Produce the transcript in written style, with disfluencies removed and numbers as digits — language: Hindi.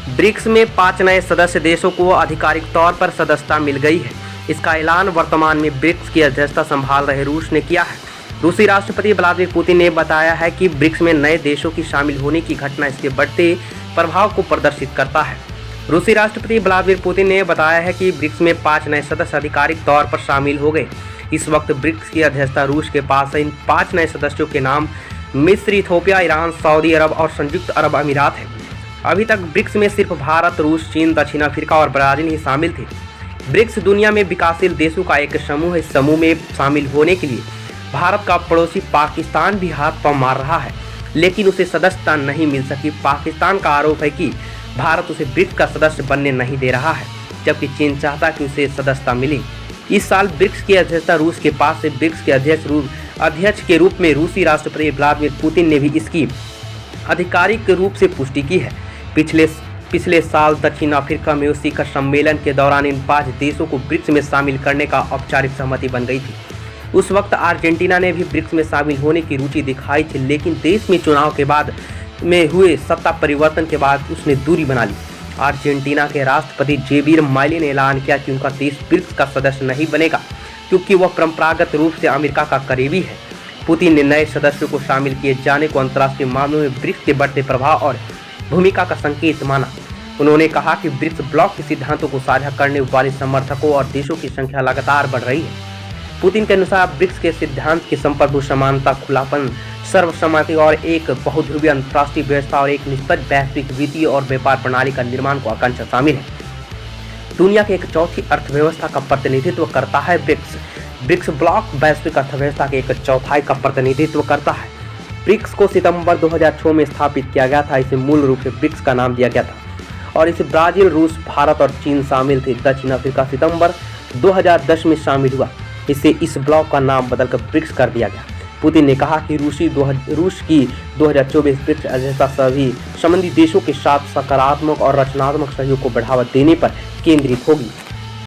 ब्रिक्स में 5 नए सदस्य देशों को आधिकारिक तौर पर सदस्यता मिल गई है। इसका ऐलान वर्तमान में ब्रिक्स की अध्यक्षता संभाल रहे रूस ने किया है। रूसी राष्ट्रपति व्लादिमीर पुतिन ने बताया है कि ब्रिक्स में नए देशों की शामिल होने की घटना इसके बढ़ते प्रभाव को प्रदर्शित करता है। रूसी राष्ट्रपति व्लादिमीर पुतिन ने बताया है कि ब्रिक्स में 5 नए सदस्य आधिकारिक तौर पर शामिल हो गए। इस वक्त ब्रिक्स की अध्यक्षता रूस के पास है। इन 5 नए सदस्यों के नाम मिस्र, इथियोपिया, ईरान, सऊदी अरब और संयुक्त अरब अमीरात है। अभी तक ब्रिक्स में सिर्फ भारत, रूस, चीन, दक्षिण अफ्रीका और ब्राजील ही शामिल थे। ब्रिक्स दुनिया में विकासशील देशों का एक समूह है। इस समूह में शामिल होने के लिए भारत का पड़ोसी पाकिस्तान भी हाथ पांव मार रहा है, लेकिन उसे सदस्यता नहीं मिल सकी। पाकिस्तान का आरोप है कि भारत उसे ब्रिक्स का सदस्य बनने नहीं दे रहा है, जबकि चीन चाहता कि उसे सदस्यता मिले। इस साल ब्रिक्स की अध्यक्षता रूस के पास से ब्रिक्स के अध्यक्ष के रूप में रूसी राष्ट्रपति व्लादिमीर पुतिन ने भी इसकी आधिकारिक रूप से पुष्टि की है। पिछले साल दक्षिण अफ्रीका में उस शिखर सम्मेलन के दौरान इन 5 देशों को ब्रिक्स में शामिल करने का औपचारिक सहमति बन गई थी। उस वक्त अर्जेंटीना ने भी ब्रिक्स में शामिल होने की रुचि दिखाई थी, लेकिन देश में चुनाव के बाद में हुए सत्ता परिवर्तन के बाद उसने दूरी बना ली। अर्जेंटीना के राष्ट्रपति जेवियर मिलेई ने ऐलान किया कि उनका देश ब्रिक्स का सदस्य नहीं बनेगा, क्योंकि वह परंपरागत रूप से अमेरिका का करीबी है। पुतिन ने नए सदस्यों को शामिल किए जाने को अंतर्राष्ट्रीय मामलों में ब्रिक्स के बढ़ते प्रभाव और भूमिका का संकेत माना। उन्होंने कहा कि ब्रिक्स ब्लॉक के सिद्धांतों को साझा करने वाले समर्थकों और देशों की संख्या लगातार बढ़ रही है। पुतिन के अनुसार ब्रिक्स के सिद्धांत की संप्रभु, समानता, खुलापन, सर्वसम्मति और एक बहुध्रुवीय अंतर्राष्ट्रीय व्यवस्था और एक निष्पक्ष वैश्विक वित्तीय और व्यापार प्रणाली का निर्माण को आकांक्षा शामिल है। दुनिया के एक चौथी अर्थव्यवस्था का प्रतिनिधित्व करता है। ब्रिक्स ब्लॉक वैश्विक अर्थव्यवस्था के 1/4 का प्रतिनिधित्व करता है। ब्रिक्स को सितंबर 2006 में स्थापित किया गया था। इसे मूल रूप से ब्रिक्स का नाम दिया गया था और इसे ब्राजील, रूस, भारत और चीन शामिल थे। दक्षिण अफ्रीका सितंबर 2010 में शामिल हुआ। इससे इस ब्लॉक का नाम बदलकर ब्रिक्स कर दिया गया। पुतिन ने कहा कि रूस की 2024 ब्रिक्स अध्यक्षता सभी संबंधित देशों के साथ सकारात्मक और रचनात्मक सहयोग को बढ़ावा देने पर केंद्रित होगी।